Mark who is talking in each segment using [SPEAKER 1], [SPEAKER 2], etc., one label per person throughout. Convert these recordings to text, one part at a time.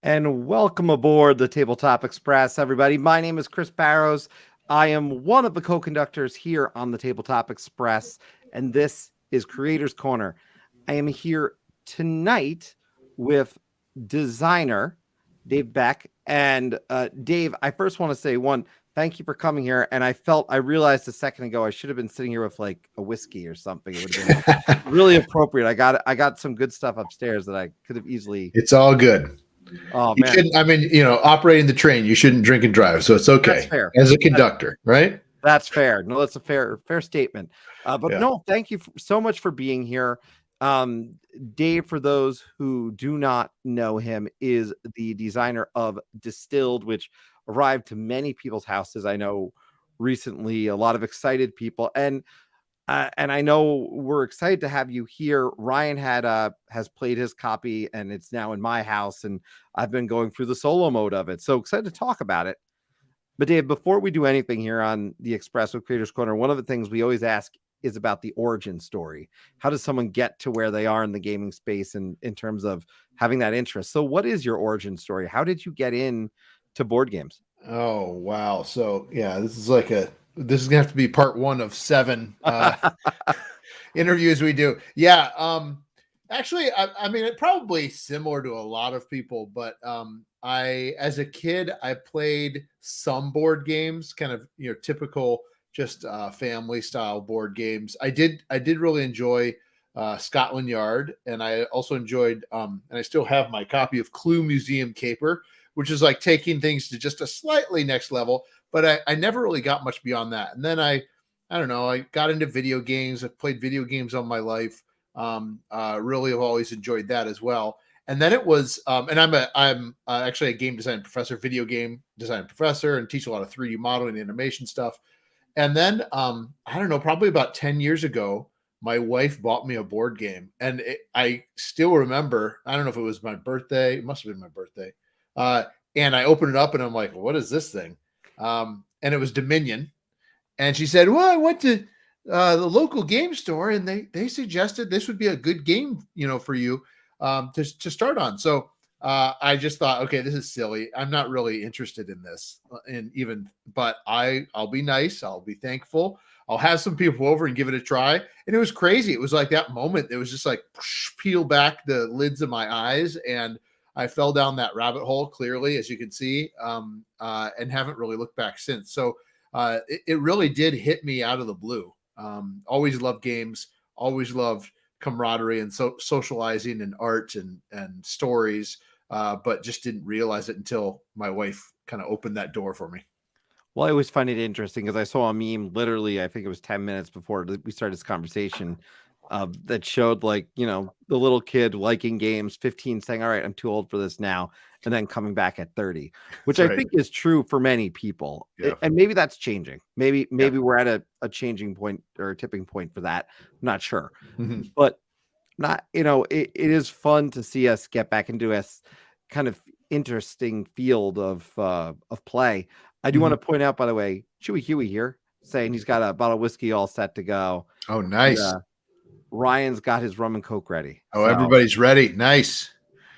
[SPEAKER 1] And welcome aboard the Tabletop Express, everybody. My name is Chris Barrows. I am one of the co-conductors here on the Tabletop Express, and this is Creators Corner. I am here tonight with designer Dave Beck. And Dave, I first want to say thank you for coming here. And I realized a second ago I should have been sitting here with like a whiskey or something. It would have been really appropriate. I got some good stuff upstairs that I could have easily.
[SPEAKER 2] It's all good.
[SPEAKER 1] Oh
[SPEAKER 2] You
[SPEAKER 1] man,
[SPEAKER 2] shouldn't, operating the train, you shouldn't drink and drive. So it's okay.
[SPEAKER 1] that's fair.
[SPEAKER 2] As a conductor, right?
[SPEAKER 1] That's fair. No, that's a fair statement. But
[SPEAKER 2] Yeah.
[SPEAKER 1] no, thank you so much for being here. Dave, for those who do not know him, is the designer of Distilled, which arrived to many people's houses. I know recently, a lot of excited people, and I know we're excited to have you here. Ryan has played his copy, and it's now in my house, and I've been going through the solo mode of it. So excited to talk about it. But Dave, before we do anything here on the Express with Creators Corner, one of the things we always ask is about the origin story. How does someone get to where they are in the gaming space and in terms of having that interest? So what is your origin story? How did you get in to board games?
[SPEAKER 2] Oh, wow. So yeah, this is gonna have to be part one of 7 interviews we do. Yeah. Actually, I mean, it probably similar to a lot of people, but as a kid, I played some board games, kind of, typical, just family style board games. I did really enjoy Scotland Yard, and I also enjoyed, and I still have my copy of Clue Museum Caper, which is like taking things to just a slightly next level. But I never really got much beyond that. And then I don't know, I got into video games. I've played video games all my life. Really have always enjoyed that as well. And then it was, and I'm actually a game design professor, video game design professor, and teach a lot of 3D modeling and animation stuff. And then, I don't know, probably about 10 years ago, my wife bought me a board game, and I still remember, I don't know if it was my birthday. It must've been my birthday. And I opened it up and I'm like, what is this thing? And it was Dominion. And she said, well, I went to the local game store, and they suggested this would be a good game, for you to start on. So I just thought, okay, this is silly. I'm not really interested in this, but I'll be nice. I'll be thankful. I'll have some people over and give it a try. And it was crazy. It was like that moment. It was just like peel back the lids of my eyes, and I fell down that rabbit hole, clearly, as you can see, and haven't really looked back since. So it really did hit me out of the blue. Always loved games, always loved camaraderie and socializing and art and stories, but just didn't realize it until my wife kind of opened that door for me.
[SPEAKER 1] Well, I always find it interesting because I saw a meme literally, I think it was 10 minutes before we started this conversation, that showed the little kid liking games, 15 saying, all right, I'm too old for this now. And then coming back at 30, which
[SPEAKER 2] That's
[SPEAKER 1] I
[SPEAKER 2] right.
[SPEAKER 1] think is true for many people.
[SPEAKER 2] Yeah.
[SPEAKER 1] And maybe that's changing. Maybe we're at a changing point or a tipping point for that. I'm not sure.
[SPEAKER 2] Mm-hmm.
[SPEAKER 1] But not, it is fun to see us get back into a kind of interesting field of play. I do want to point out, by the way, Chewy Huey here saying he's got a bottle of whiskey all set to go.
[SPEAKER 2] Oh, nice.
[SPEAKER 1] And, Ryan's got his rum and Coke ready.
[SPEAKER 2] Oh, so everybody's ready. Nice.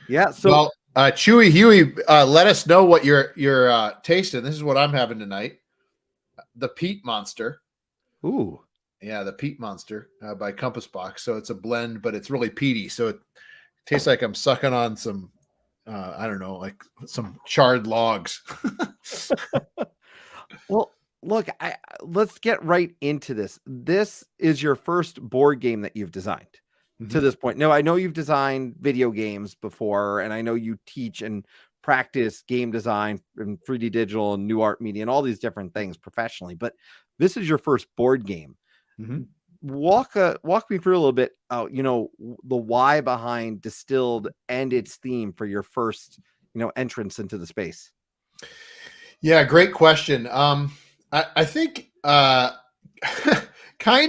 [SPEAKER 1] Yeah. So,
[SPEAKER 2] Chewy Huey, let us know what you're tasting. This is what I'm having tonight. The Peat Monster.
[SPEAKER 1] Ooh.
[SPEAKER 2] Yeah, the Peat Monster by Compass Box. So it's a blend, but it's really peaty. So it tastes like I'm sucking on some, I don't know, like some charred logs.
[SPEAKER 1] Well, look, let's get right into this. This is your first board game that you've designed to this point. Now, I know you've designed video games before, and I know you teach and practice game design and 3D digital and new art media and all these different things professionally, but this is your first board game. Walk me through a little bit, the why behind Distilled and its theme for your first, entrance into the space.
[SPEAKER 2] Yeah, great question. I think kind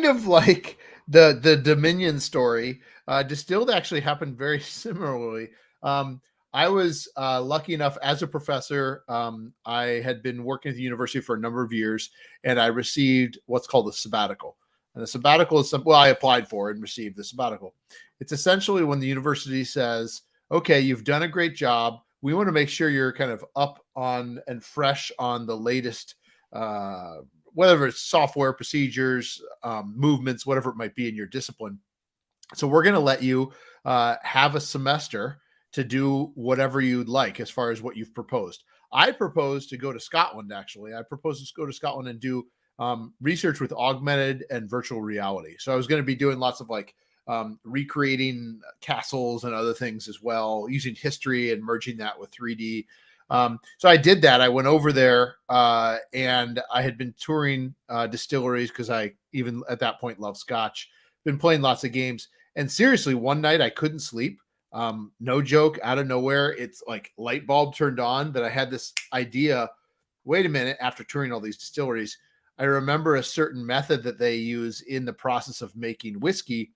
[SPEAKER 2] of like the Dominion story, Distilled actually happened very similarly. I was lucky enough as a professor. I had been working at the university for a number of years, and I received what's called a sabbatical. And the sabbatical is I applied for and received the sabbatical. It's essentially when the university says, okay, you've done a great job. we want to make sure you're kind of up on and fresh on the latest, whatever it's software, procedures, movements, whatever it might be in your discipline. So we're going to let you have a semester to do whatever you'd like as far as what you've proposed. I propose to go to Scotland, actually. I propose to go to Scotland and do research with augmented and virtual reality. So I was going to be doing lots of like recreating castles and other things as well, using history and merging that with 3D. So I did that. I went over there and I had been touring distilleries because I even at that point loved Scotch, been playing lots of games. And seriously, one night I couldn't sleep. No joke, out of nowhere, it's like light bulb turned on that I had this idea. Wait a minute, after touring all these distilleries, I remember a certain method that they use in the process of making whiskey.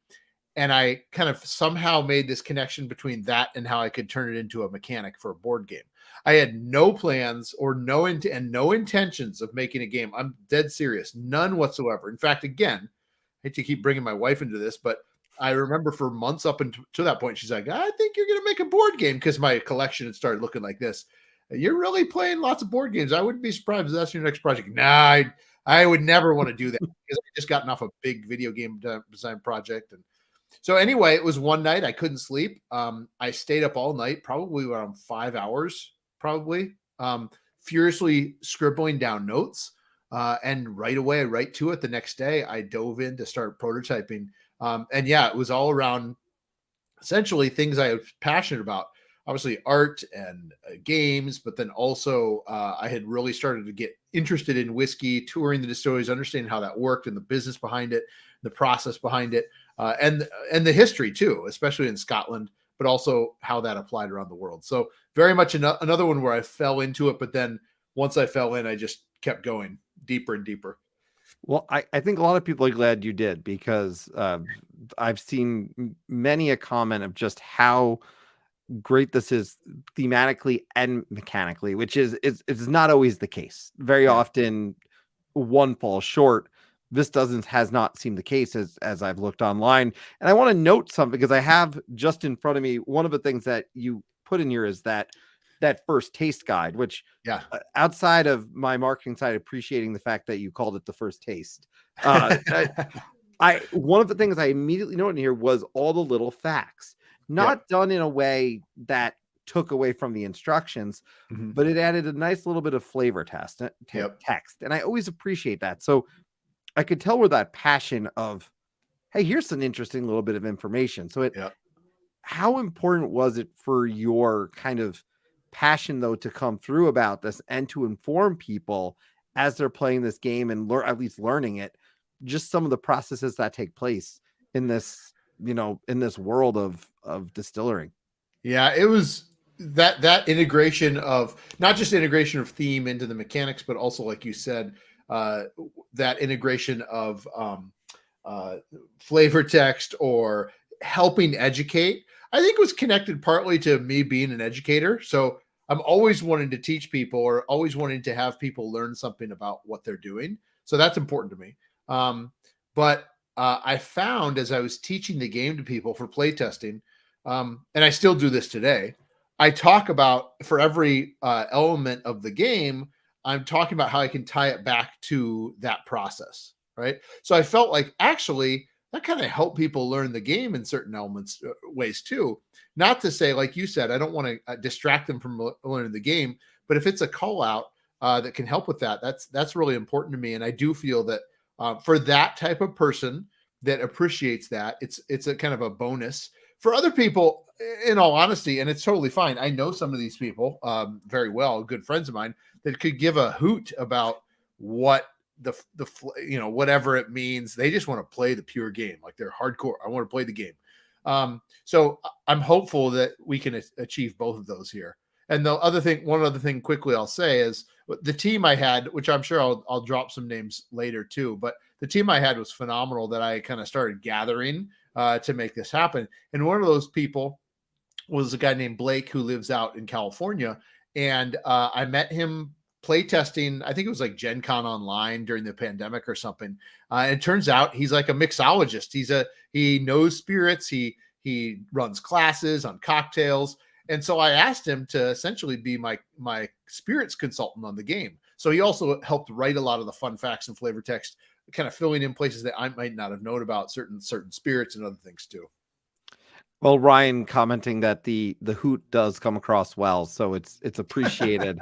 [SPEAKER 2] And I kind of somehow made this connection between that and how I could turn it into a mechanic for a board game. I had no plans or no intentions of making a game. I'm dead serious, none whatsoever. In fact, again, I hate to keep bringing my wife into this, but I remember for months up until that point, she's like, I think you're going to make a board game because my collection had started looking like this. You're really playing lots of board games. I wouldn't be surprised if that's your next project. Nah, I would never want to do that because I just gotten off a big video game design project. And so anyway, it was one night I couldn't sleep. I stayed up all night, probably around 5 hours, furiously scribbling down notes. And right to it the next day, I dove in to start prototyping. And yeah, it was all around essentially things I was passionate about, obviously art and games, but then also I had really started to get interested in whiskey, touring the distilleries, understanding how that worked and the business behind it, the process behind it, and the history too, especially in Scotland, but also how that applied around the world. So very much another one where I fell into it, but then once I fell in, I just kept going deeper and deeper.
[SPEAKER 1] Well, I think a lot of people are glad you did because I've seen many a comment of just how great this is thematically and mechanically, which is it's not always the case. Very often one falls short. This has not seemed the case as I've looked online. And I want to note something because I have just in front of me one of the things that you put in here is that first taste guide, which outside of my marketing side appreciating the fact that you called it the first taste, one of the things I immediately noted here was all the little facts, not done in a way that took away from the instructions, but it added a nice little bit of flavor text. And I always appreciate that. So I could tell where that passion of, hey, here's an interesting little bit of information. So how important was it for your kind of passion though to come through about this and to inform people as they're playing this game and at least learning it, just some of the processes that take place in this, in this world of distilling?
[SPEAKER 2] Yeah, it was that integration of not just integration of theme into the mechanics, but also, like you said, that integration of flavor text or helping educate. I think it was connected partly to me being an educator. So I'm always wanting to teach people or always wanting to have people learn something about what they're doing. So that's important to me. But I found as I was teaching the game to people for playtesting, and I still do this today, I talk about for every element of the game, I'm talking about how I can tie it back to that process, right? So I felt like actually that kind of helped people learn the game in certain elements, ways too. Not to say, like you said, I don't want to distract them from learning the game, but if it's a call out that can help with that, that's really important to me. And I do feel that for that type of person that appreciates that, it's a kind of a bonus. For other people, in all honesty, and it's totally fine. I know some of these people very well, good friends of mine, that could give a hoot about what the whatever it means. They just want to play the pure game, like they're hardcore. I want to play the game. So I'm hopeful that we can achieve both of those here. And one other thing quickly I'll say is the team I had, which I'm sure I'll drop some names later too, but the team I had was phenomenal that I kind of started gathering to make this happen. And one of those people was a guy named Blake who lives out in California. And I met him playtesting. I think it was like Gen Con online during the pandemic or something. And it turns out he's like a mixologist. He knows spirits. He runs classes on cocktails. And so I asked him to essentially be my spirits consultant on the game. So he also helped write a lot of the fun facts and flavor text, kind of filling in places that I might not have known about certain spirits and other things too.
[SPEAKER 1] Well, Ryan commenting that the hoot does come across well, so it's appreciated.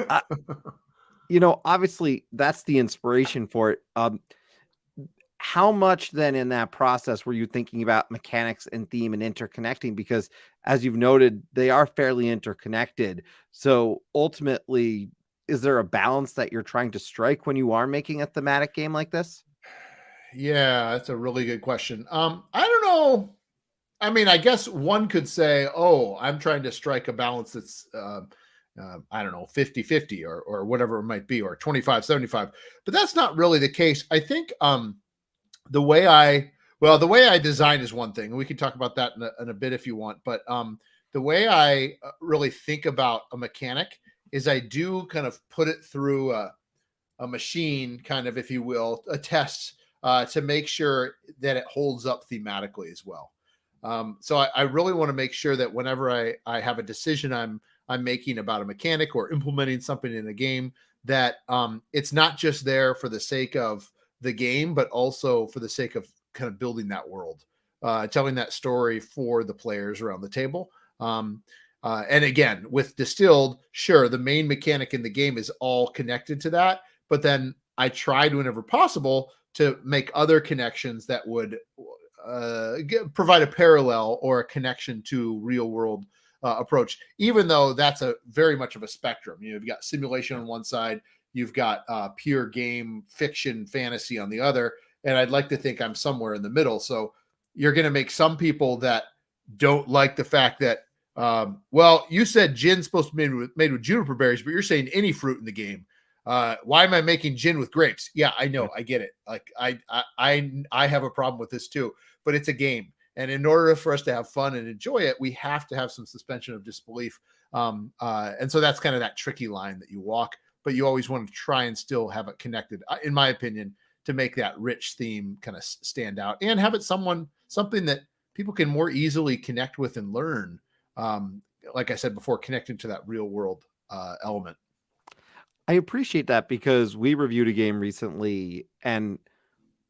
[SPEAKER 1] Uh, obviously that's the inspiration for it. How much then in that process were you thinking about mechanics and theme and interconnecting? Because as you've noted, they are fairly interconnected. So ultimately, is there a balance that you're trying to strike when you are making a thematic game like this?
[SPEAKER 2] Yeah, that's a really good question. I don't know. I mean, I guess one could say, oh, I'm trying to strike a balance that's, I don't know, 50-50 or whatever it might be, or 25-75. But that's not really the case. I think the way I design is one thing. And we can talk about that in a bit if you want. But the way I really think about a mechanic is I do kind of put it through a machine, kind of, if you will, a test to make sure that it holds up thematically as well. So I really want to make sure that whenever I have a decision I'm making about a mechanic or implementing something in a game, that it's not just there for the sake of the game, but also for the sake of kind of building that world, telling that story for the players around the table. And again, with Distilled, sure, the main mechanic in the game is all connected to that, but then I tried whenever possible to make other connections that would provide a parallel or a connection to real world approach, even though that's a very much of a spectrum. You've got simulation on one side, you've got pure game fiction fantasy on the other, and I'd like to think I'm somewhere in the middle. So you're going to make some people that don't like the fact that well, you said gin's supposed to be made with juniper berries, but you're saying any fruit in the game. Why am I making gin with grapes? Yeah, I know, I get it. Like I have a problem with this too, but it's a game, and in order for us to have fun and enjoy it, we have to have some suspension of disbelief. And so that's kind of that tricky line that you walk, but you always want to try and still have it connected, in my opinion, to make that rich theme kind of stand out and have it something that people can more easily connect with and learn. Like I said before, connecting to that real world element.
[SPEAKER 1] I appreciate that because we reviewed a game recently, and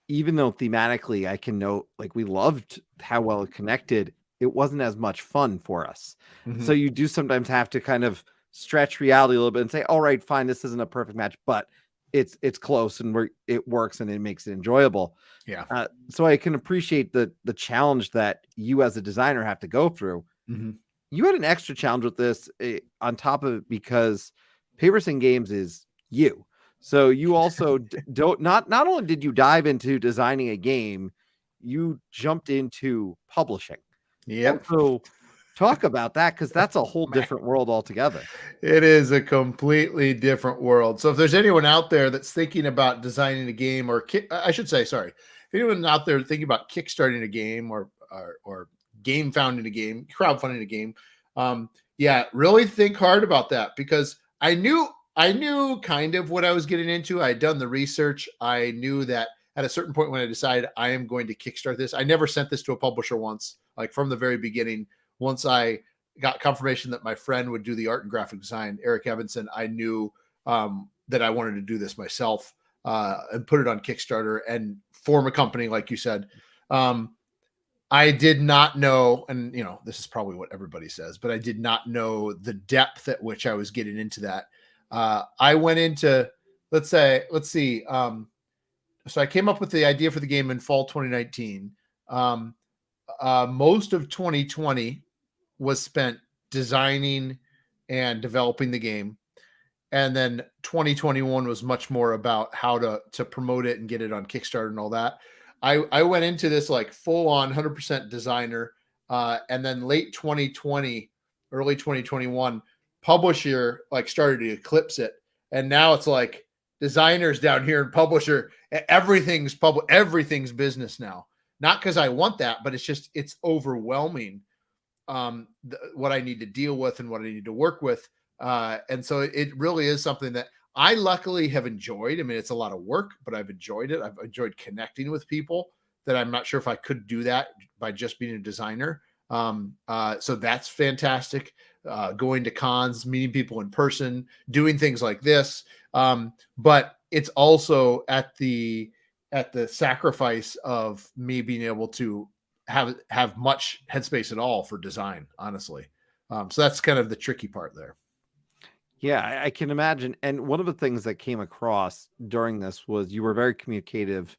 [SPEAKER 1] even though thematically I can note like we loved how well it connected, it wasn't as much fun for us.
[SPEAKER 2] Mm-hmm.
[SPEAKER 1] So you do sometimes have to kind of stretch reality a little bit and say, all right, fine, this isn't a perfect match, but it's close and it works and it makes it enjoyable.
[SPEAKER 2] Yeah.
[SPEAKER 1] So I can appreciate the challenge that you as a designer have to go through.
[SPEAKER 2] Mm-hmm.
[SPEAKER 1] You had an extra challenge with this on top of it because Papers and Games is you. So you also don't not only did you dive into designing a game, you jumped into publishing.
[SPEAKER 2] Yep.
[SPEAKER 1] So talk about that, because that's a whole different world altogether.
[SPEAKER 2] It is a completely different world. So if there's anyone out there that's thinking about designing a game, or I should say, sorry, if anyone out there thinking about kickstarting a game or game founding a game, crowdfunding a game, yeah, really think hard about that, because I knew kind of what I was getting into. I had done the research. I knew that at a certain point when I decided I am going to kickstart this, I never sent this to a publisher once, like from the very beginning. Once I got confirmation that my friend would do the art and graphic design, Eric Evanson, I knew that I wanted to do this myself and put it on Kickstarter and form a company, like you said. I did not know, and this is probably what everybody says, but I did not know the depth at which I was getting into that. I went into, let's see. So I came up with the idea for the game in fall 2019. Most of 2020 was spent designing and developing the game. And then 2021 was much more about how to promote it and get it on Kickstarter and all that. I went into this like full on 100% designer. And then late 2020, early 2021, publisher like started to eclipse it. And now it's like designers down here and publisher, everything's business now. Not because I want that, but it's overwhelming what I need to deal with and what I need to work with. And so it really is something that I luckily have enjoyed. I mean, it's a lot of work, but I've enjoyed it. I've enjoyed connecting with people that I'm not sure if I could do that by just being a designer. So that's fantastic. Going to cons, meeting people in person, doing things like this. But it's also at the sacrifice of me being able to have much headspace at all for design, honestly. So that's kind of the tricky part there.
[SPEAKER 1] Yeah, I can imagine. And one of the things that came across during this was you were very communicative.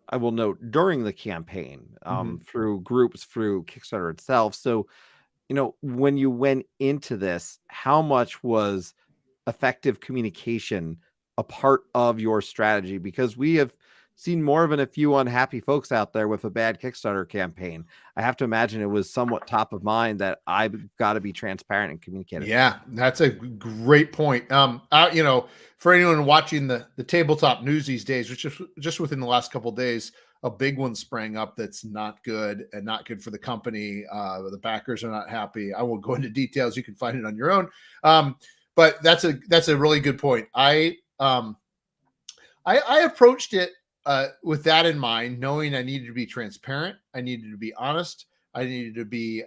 [SPEAKER 1] I will note during the campaign, through groups, through Kickstarter itself. So, when you went into this, how much was effective communication a part of your strategy? Because we have seen more than a few unhappy folks out there with a bad Kickstarter campaign. I have to imagine it was somewhat top of mind that I've got to be transparent and communicative.
[SPEAKER 2] Yeah, that's a great point. For anyone watching the tabletop news these days, which is just within the last couple of days, a big one sprang up that's not good and not good for the company. The backers are not happy. I won't go into details. You can find it on your own. But that's a really good point. I approached it with that in mind, knowing I needed to be transparent. I needed to be honest. I needed to be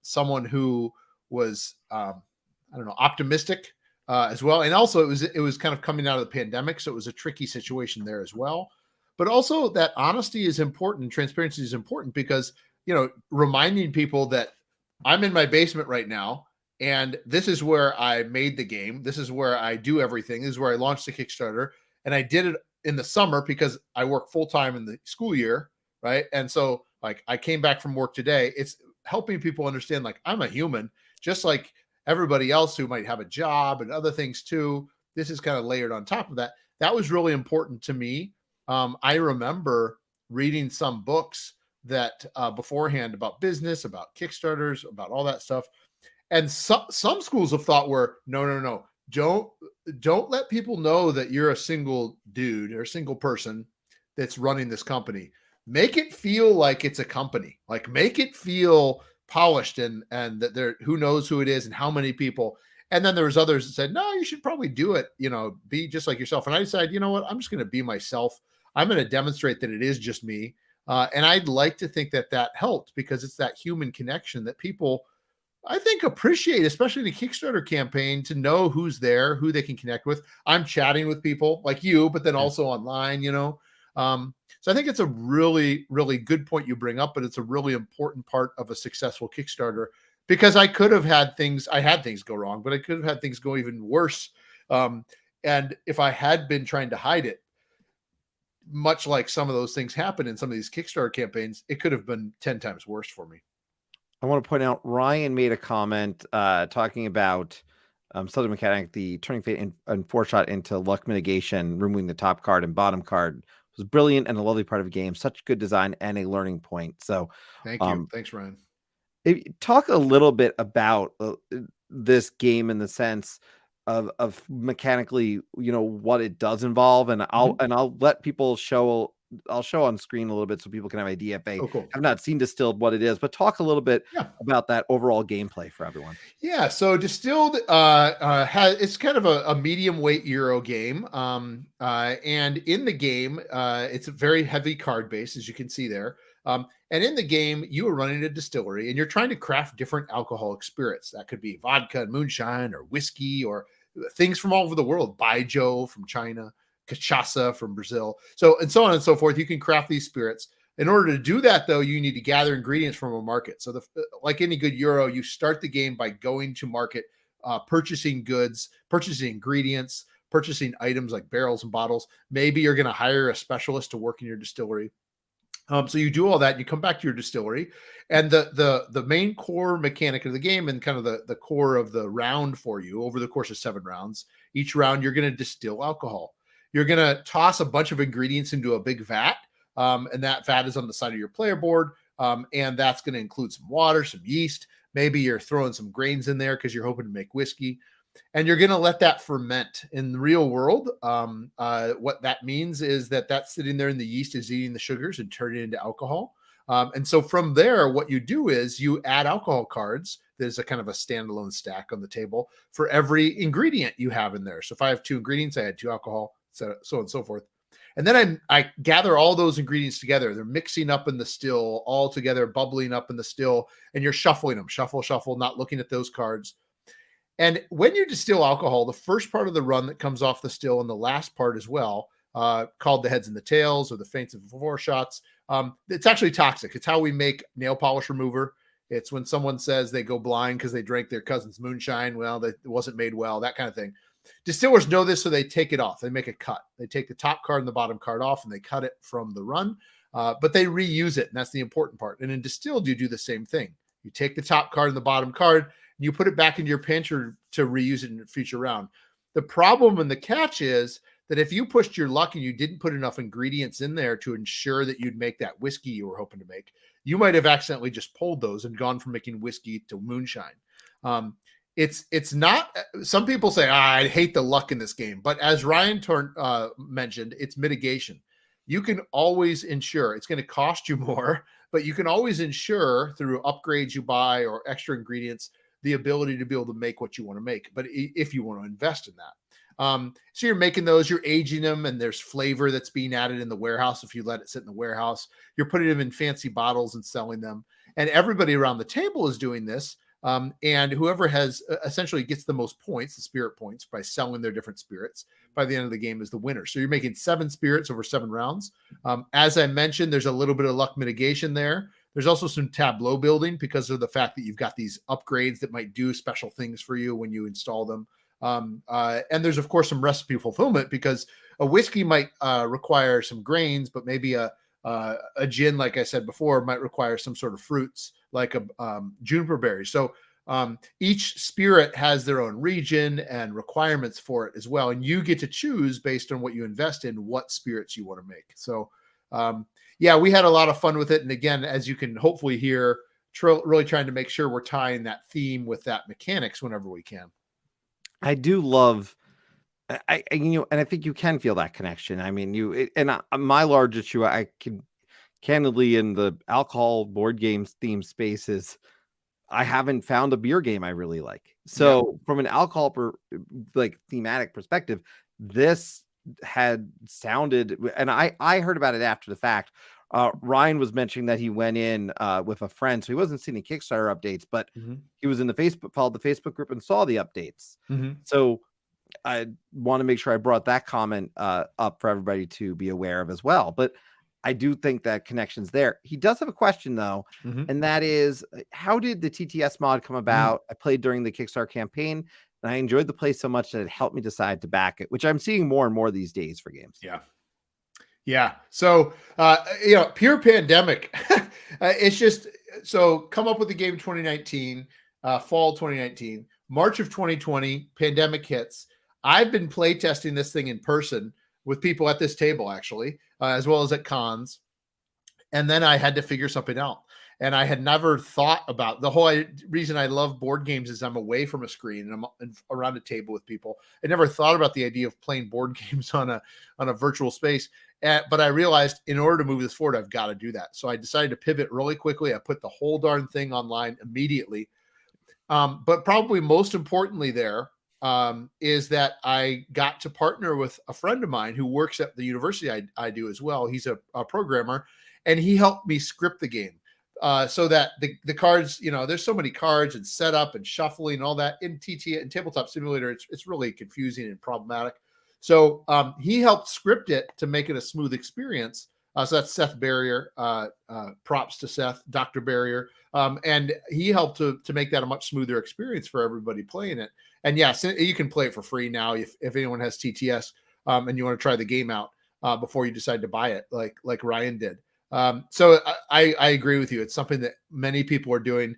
[SPEAKER 2] someone who was optimistic as well. And also it was kind of coming out of the pandemic. So it was a tricky situation there as well. But also that honesty is important. Transparency is important because, reminding people that I'm in my basement right now. And this is where I made the game. This is where I do everything. This is where I launched the Kickstarter. And I did it in the summer because I work full time in the school year. Right. And so like I came back from work today. It's helping people understand like I'm a human, just like everybody else who might have a job and other things too. This is kind of layered on top of that. That was really important to me. I remember reading some books that beforehand about business, about Kickstarters, about all that stuff. And some schools of thought were, no, don't let people know that you're a single dude or a single person that's running this company. Make it feel like it's a company. Like make it feel polished and that there who knows who it is and how many people. And then there was others that said, no, you should probably do it, be just like yourself. And I decided, you know what, I'm just going to be myself. I'm going to demonstrate that it is just me. And I'd like to think that helped because it's that human connection that people, I think, appreciate, especially the Kickstarter campaign, to know who's there, who they can connect with. I'm chatting with people like you, but then also online, So I think it's a really, really good point you bring up, but it's a really important part of a successful Kickstarter because I had things go wrong, but I could have had things go even worse. And if I had been trying to hide it, much like some of those things happen in some of these Kickstarter campaigns, it could have been 10 times worse for me.
[SPEAKER 1] I want to point out Ryan made a comment talking about Southern Mechanic, the turning fate and foreshot into luck mitigation, removing the top card and bottom card was brilliant and a lovely part of the game. Such good design and a learning point. So
[SPEAKER 2] thank you. Thanks, Ryan.
[SPEAKER 1] Talk a little bit about this game in the sense of mechanically, what it does involve, and I'll let people I'll show on screen a little bit so people can have an idea if they have not seen Distilled what it is, but talk a little bit about that overall gameplay for everyone.
[SPEAKER 2] Yeah, so Distilled it's kind of a medium weight Euro game, and in the game, it's a very heavy card base, as you can see there. And in the game, you are running a distillery and you're trying to craft different alcoholic spirits. That could be vodka and moonshine or whiskey or things from all over the world. Baijiu from China, cachaça from Brazil. So on and so forth. You can craft these spirits. In order to do that, though, you need to gather ingredients from a market. So like any good Euro, you start the game by going to market, purchasing goods, purchasing ingredients, purchasing items like barrels and bottles. Maybe you're going to hire a specialist to work in your distillery. So you do all that, you come back to your distillery, and the main core mechanic of the game and kind of the core of the round for you over the course of 7 rounds, each round you're going to distill alcohol. You're going to toss a bunch of ingredients into a big vat, and that vat is on the side of your player board, and that's going to include some water, some yeast. Maybe you're throwing some grains in there because you're hoping to make whiskey. And you're going to let that ferment. In the real world, what that means is that sitting there in the yeast is eating the sugars and turning it into alcohol. And so from there, what you do is you add alcohol cards. There's a kind of a standalone stack on the table for every ingredient you have in there. So if I have 2 ingredients, I add 2 alcohol, so on and so forth. And then I gather all those ingredients together. They're mixing up in the still, all together, bubbling up in the still, and you're shuffling them, shuffle, shuffle, not looking at those cards. And when you distill alcohol, the first part of the run that comes off the still and the last part as well, called the heads and the tails or the feints and foreshots, it's actually toxic. It's how we make nail polish remover. It's when someone says they go blind because they drank their cousin's moonshine. Well, it wasn't made well, that kind of thing. Distillers know this, so they take it off. They make a cut. They take the top card and the bottom card off, and they cut it from the run, but they reuse it, and that's the important part. And in distilled, you do the same thing. You take the top card and the bottom card, and you put it back into your pinch to reuse it in a future round. The problem and the catch is that if you pushed your luck and you didn't put enough ingredients in there to ensure that you'd make that whiskey you were hoping to make, you might have accidentally just pulled those and gone from making whiskey to moonshine. It's not, some people say, I hate the luck in this game, but as Ryan mentioned, it's mitigation. You can always ensure, it's going to cost you more, but you can always ensure through upgrades you buy or extra ingredients, the ability to be able to make what you want to make. But if you want to invest in that. So you're making those, you're aging them, and there's flavor that's being added in the warehouse. If you let it sit in the warehouse, you're putting them in fancy bottles and selling them. And everybody around the table is doing this. And whoever has essentially gets the most points, the spirit points, by selling their different spirits by the end of the game is the winner. So you're making 7 spirits over 7 rounds. As I mentioned, there's a little bit of luck mitigation there. There's also some tableau building because of the fact that you've got these upgrades that might do special things for you when you install them. And there's, of course, some recipe fulfillment because a whiskey might require some grains, but maybe a gin, like I said before, might require some sort of fruits like a juniper berry. So each spirit has their own region and requirements for it as well. And you get to choose based on what you invest in, what spirits you want to make. So yeah, we had a lot of fun with it. And again, as you can hopefully hear, really trying to make sure we're tying that theme with that mechanics whenever we can.
[SPEAKER 1] I do love, and I think you can feel that connection. I mean, my large issue, I can candidly in the alcohol board games theme spaces, I haven't found a beer game I really like. So from an alcohol thematic perspective, this had sounded, and I heard about it after the fact. Ryan was mentioning that he went in with a friend, so he wasn't seeing any Kickstarter updates, but he was in followed the Facebook group and saw the updates. So I want to make sure I brought that comment up for everybody to be aware of as well. But I do think that connection's there. He does have a question though, and that is, how did the TTS mod come about? I played during the Kickstarter campaign, and I enjoyed the play so much that it helped me decide to back it, which I'm seeing more and more these days for games.
[SPEAKER 2] Yeah. So, pure pandemic. It's just, so come up with the game 2019, fall 2019, March of 2020, pandemic hits. I've been play testing this thing in person with people at this table, actually, as well as at cons. And then I had to figure something out. And I had never thought about the whole reason I love board games is I'm away from a screen and I'm around a table with people. I never thought about the idea of playing board games on a virtual space. But I realized in order to move this forward, I've got to do that. So I decided to pivot really quickly. I put the whole darn thing online immediately. But probably most importantly there is that I got to partner with a friend of mine who works at the university I do as well. He's a programmer, and he helped me script the game. So that the cards, there's so many cards and setup and shuffling and all that in TT and Tabletop Simulator. It's really confusing and problematic. So he helped script it to make it a smooth experience. So that's Seth Barrier. Props to Seth, Dr. Barrier. And he helped to make that a much smoother experience for everybody playing it. And yes, you can play it for free now if anyone has TTS and you want to try the game out before you decide to buy it, like Ryan did. So I agree with you. It's something that many people are doing.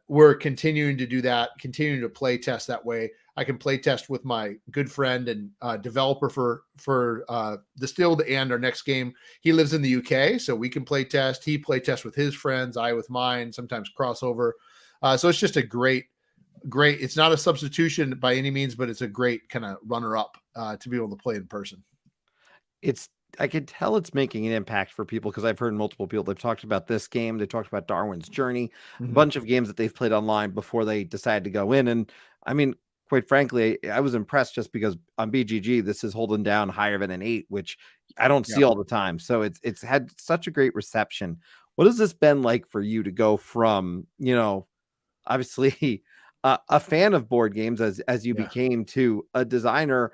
[SPEAKER 2] We're continuing to do that, continuing to play test that way. I can play test with my good friend and developer for Distilled and our next game. He lives in the UK, so we can play test. He play test with his friends, I with mine, sometimes crossover. So it's just a great, it's not a substitution by any means, but it's a great kind of runner up to be able to play in person.
[SPEAKER 1] I could tell it's making an impact for people because I've heard multiple people. They've talked about this game. They talked about Darwin's Journey, a bunch of games that they've played online before they decided to go in. And I mean, quite frankly, I was impressed just because on BGG, this is holding down higher than an 8, which I don't see
[SPEAKER 2] Yeah.
[SPEAKER 1] all the time. So it's had such a great reception. What has this been like for you to go from, obviously a fan of board games as you
[SPEAKER 2] Yeah.
[SPEAKER 1] became to a designer,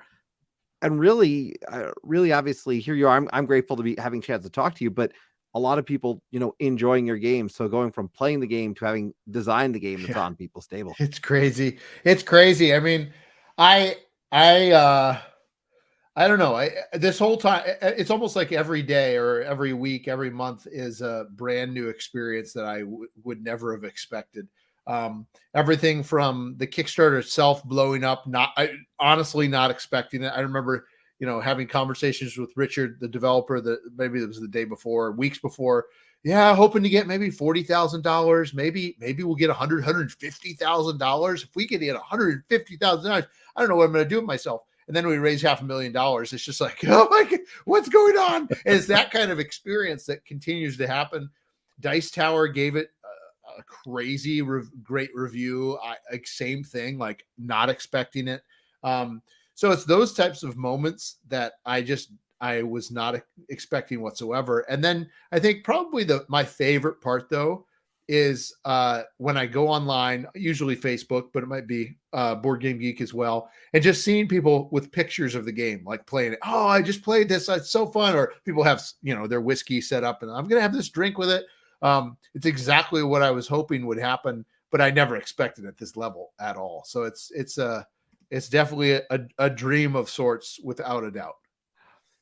[SPEAKER 1] and really, really obviously here you are. I'm grateful to be having a chance to talk to you, but a lot of people, enjoying your game. So going from playing the game to having designed the game that's
[SPEAKER 2] Yeah.
[SPEAKER 1] on people's table.
[SPEAKER 2] It's crazy. It's crazy. I mean, I I uh I don't know. This whole time, it's almost like every day or every week, every month is a brand new experience that I would never have expected. Everything from the Kickstarter itself blowing up, honestly not expecting it. I remember, having conversations with Richard, the developer, that maybe it was the day before, weeks before. Yeah, hoping to get maybe $40,000. Maybe we'll get $150,000. If we could get $150,000, I don't know what I'm going to do with myself. And then we raise $500,000. It's just like, oh my God, what's going on? And it's that kind of experience that continues to happen. Dice Tower gave it a crazy, great review. Same thing, like not expecting it. So it's those types of moments that I was not expecting whatsoever. And then I think probably my favorite part though is when I go online, usually Facebook, but it might be Board Game Geek as well, and just seeing people with pictures of the game, like playing it. Oh, I just played this. It's so fun. Or people have, their whiskey set up and I'm going to have this drink with it. It's exactly what I was hoping would happen, but I never expected at this level at all. So it's definitely a dream of sorts, without a doubt.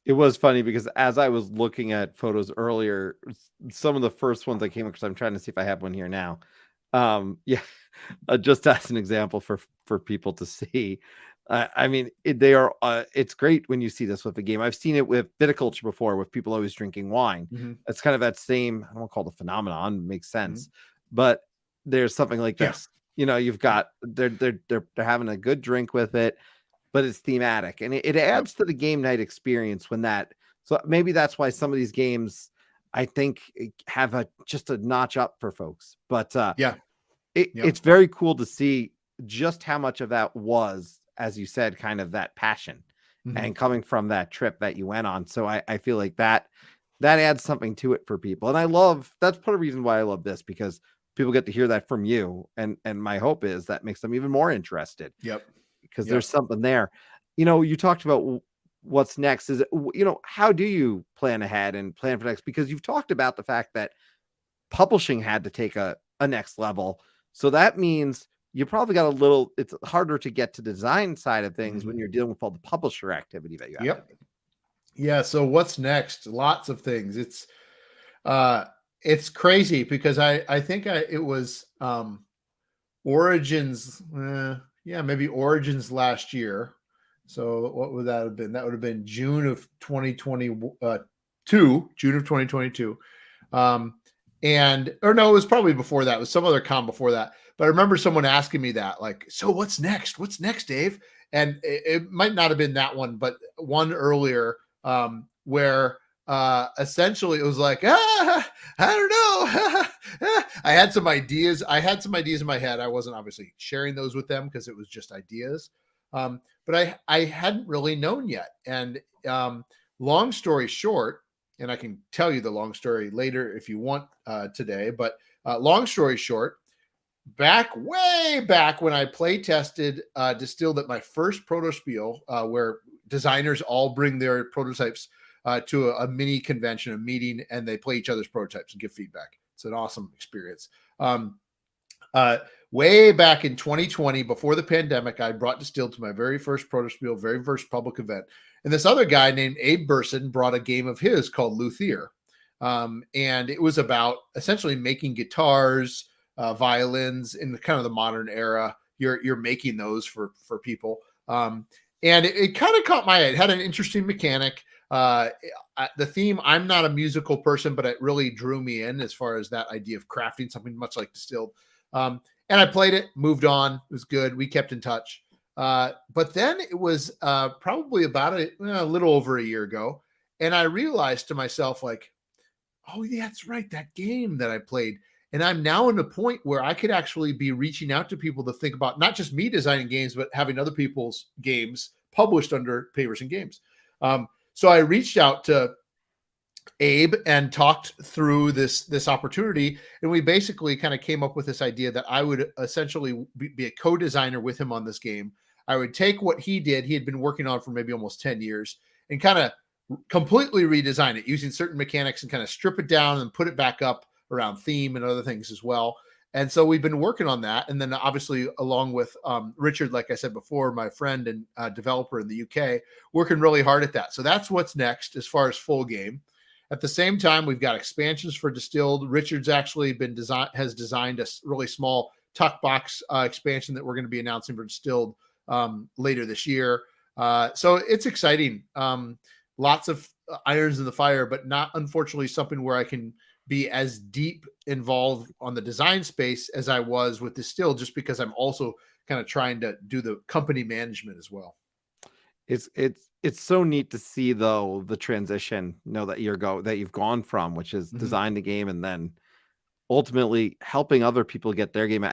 [SPEAKER 1] It was funny because as I was looking at photos earlier, some of the first ones I came because I'm trying to see if I have one here now. Yeah, just as an example for people to see. I mean, they are. It's great when you see this with a game. I've seen it with viticulture before, with people always drinking wine.
[SPEAKER 2] Mm-hmm.
[SPEAKER 1] It's kind of that same. I don't call it a phenomenon. It makes sense,
[SPEAKER 2] Mm-hmm.
[SPEAKER 1] but there's something like
[SPEAKER 2] Yeah.
[SPEAKER 1] this. You've got they're having a good drink with it, but it's thematic, and it
[SPEAKER 2] Yep.
[SPEAKER 1] adds to the game night experience when that. So maybe that's why some of these games, I think, have just a notch up for folks. But
[SPEAKER 2] Yeah.
[SPEAKER 1] it's very cool to see just how much of that was, as you said, kind of that passion
[SPEAKER 2] Mm-hmm.
[SPEAKER 1] and coming from that trip that you went on. So I feel like that adds something to it for people. And that's part of the reason why I love this, because people get to hear that from you. And my hope is that makes them even more interested.
[SPEAKER 2] Yep.
[SPEAKER 1] Because there's something there. You talked about what's next. Is it, how do you plan ahead and plan for next? Because you've talked about the fact that publishing had to take a next level. So that means you probably got it's harder to get to the design side of things when you're dealing with all the publisher activity that you have.
[SPEAKER 2] Yep. Yeah. So what's next? Lots of things. It's crazy because I think it was Origins. Maybe Origins last year. So what would that have been? That would have been June of 2022. June of 2022. Or no, it was probably before that. It was some other con before that. But I remember someone asking me that, like, so what's next? What's next, Dave? And it might not have been that one, but one earlier, where essentially it was like, I don't know. I had some ideas. In my head. I wasn't obviously sharing those with them because it was just ideas. But I hadn't really known yet. And long story short, and I can tell you the long story later if you want today, but long story short, way back when I play tested Distilled at my first proto spiel, where designers all bring their prototypes to a mini convention, a meeting, and they play each other's prototypes and give feedback. It's an awesome experience. Way back in 2020, before the pandemic, I brought Distilled to my very first proto spiel, very first public event. And this other guy named Abe Burson brought a game of his called Luthier. And it was about essentially making guitars, violins in kind of the modern era. You're making those for people. And it kind of caught my eye. It had an interesting mechanic. The theme, I'm not a musical person, but it really drew me in as far as that idea of crafting something much like Distilled. And I played it, moved on. It was good. We kept in touch. But then it was probably about a little over a year ago. And I realized to myself, like, oh, yeah, that's right. That game that I played. And I'm now in a point where I could actually be reaching out to people to think about not just me designing games, but having other people's games published under Pavers and Games. So I reached out to Abe and talked through this opportunity, and we basically kind of came up with this idea that I would essentially be a co-designer with him on this game. I would take what he had been working on for maybe almost 10 years, and kind of completely redesign it using certain mechanics and kind of strip it down and put it back up around theme and other things as well. And so we've been working on that. And then obviously along with Richard, like I said before, my friend and developer in the UK, working really hard at that. So that's what's next as far as full game. At the same time, we've got expansions for Distilled. Richard's actually has designed a really small tuck box expansion that we're going to be announcing for Distilled later this year. So it's exciting. Lots of irons in the fire, but not unfortunately something where I can be as deep involved on the design space as I was with Distilled, just because I'm also kind of trying to do the company management as well.
[SPEAKER 1] It's so neat to see though the transition, that you've gone from, which is design the game and then ultimately helping other people get their game.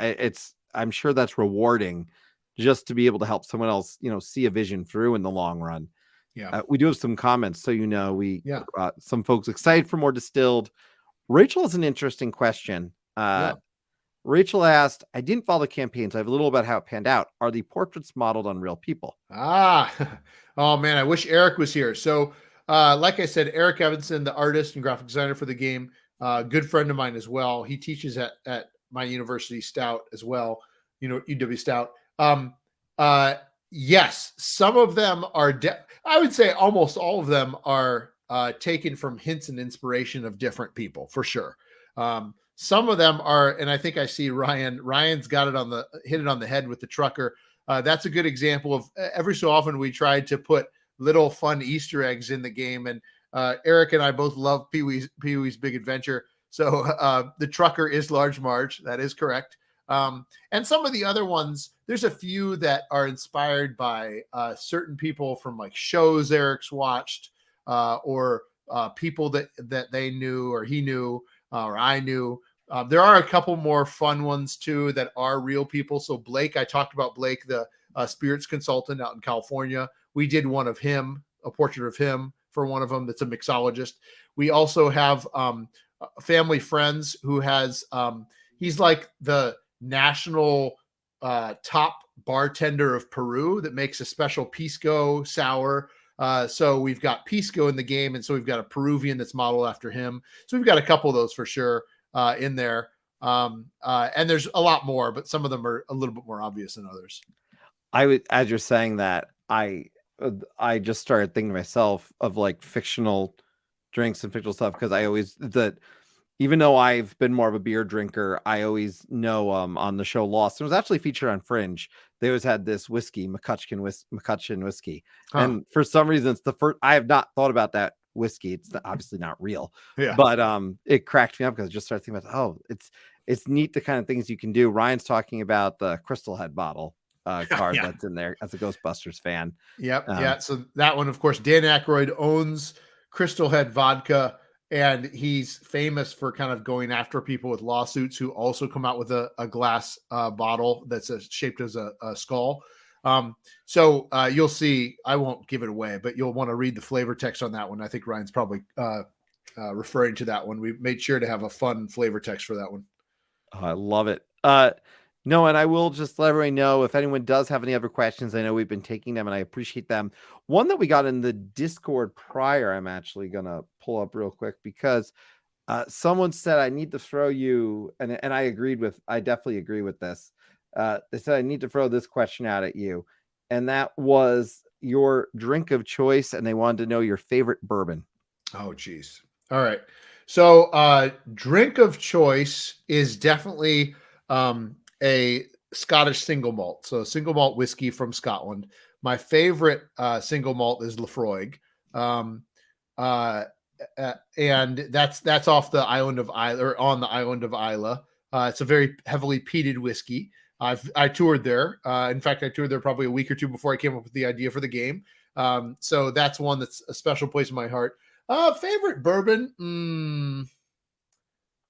[SPEAKER 1] I'm sure that's rewarding just to be able to help someone else, see a vision through in the long run.
[SPEAKER 2] Yeah.
[SPEAKER 1] We do have some comments, so we some folks excited for more Distilled. Rachel has an interesting question. Rachel asked, I didn't follow the campaigns. I have a little about how it panned out. Are the portraits modeled on real people?
[SPEAKER 2] Oh man, I wish Eric was here. So like I said, Eric Evanson, the artist and graphic designer for the game, good friend of mine as well. He teaches at my university, Stout, as well, UW Stout. Yes, some of them are, I would say almost all of them are taken from hints and inspiration of different people, for sure. Some of them are, and I think I see Ryan's got hit it on the head with the trucker. That's a good example of every so often we tried to put little fun Easter eggs in the game. And Eric and I both love Pee-wee's Big Adventure. So the trucker is Large Marge. That is correct. And some of the other ones, there's a few that are inspired by certain people from like shows Eric's watched or people that they knew or he knew or I knew. There are a couple more fun ones too that are real people. So Blake, I talked about Blake, the spirits consultant out in California. We did one of him, a portrait of him for one of them. That's a mixologist. We also have family friends who has, he's like the national top bartender of Peru that makes a special pisco sour. So we've got pisco in the game. And so we've got a Peruvian that's modeled after him. So we've got a couple of those for sure in there. And there's a lot more, but some of them are a little bit more obvious than others.
[SPEAKER 1] As you're saying that, I just started thinking to myself of like fictional drinks and fictional stuff. Cause even though I've been more of a beer drinker, I always know on the show Lost, it was actually featured on Fringe. They always had this whiskey, McCutcheon whiskey. Huh. And for some reason, it's the first, I have not thought about that whiskey. It's obviously not real, but it cracked me up because I just started thinking about, it's neat the kind of things you can do. Ryan's talking about the Crystal Head bottle card that's in there as a Ghostbusters fan.
[SPEAKER 2] Yep. So that one, of course, Dan Aykroyd owns Crystal Head vodka, and he's famous for kind of going after people with lawsuits who also come out with a glass bottle that's shaped as a skull. So you'll see, I won't give it away, but you'll want to read the flavor text on that one. I think Ryan's probably referring to that one. We made sure to have a fun flavor text for that one.
[SPEAKER 1] Oh, I love it. No, and I will just let everybody know if anyone does have any other questions. I know we've been taking them and I appreciate them. One that we got in the Discord prior, I'm actually going to pull up real quick because someone said, I need to throw you, and I definitely agree with this. They said, I need to throw this question out at you. And that was your drink of choice. And they wanted to know your favorite bourbon.
[SPEAKER 2] Oh, geez. All right. So drink of choice is definitely a Scottish single malt. So single malt whiskey from Scotland. My favorite single malt is Lafroig. And that's off the island of Isla, or on the island of Isla. It's a very heavily peated whiskey. I toured there. In fact, I toured there probably a week or two before I came up with the idea for the game. So that's one that's a special place in my heart. Favorite bourbon?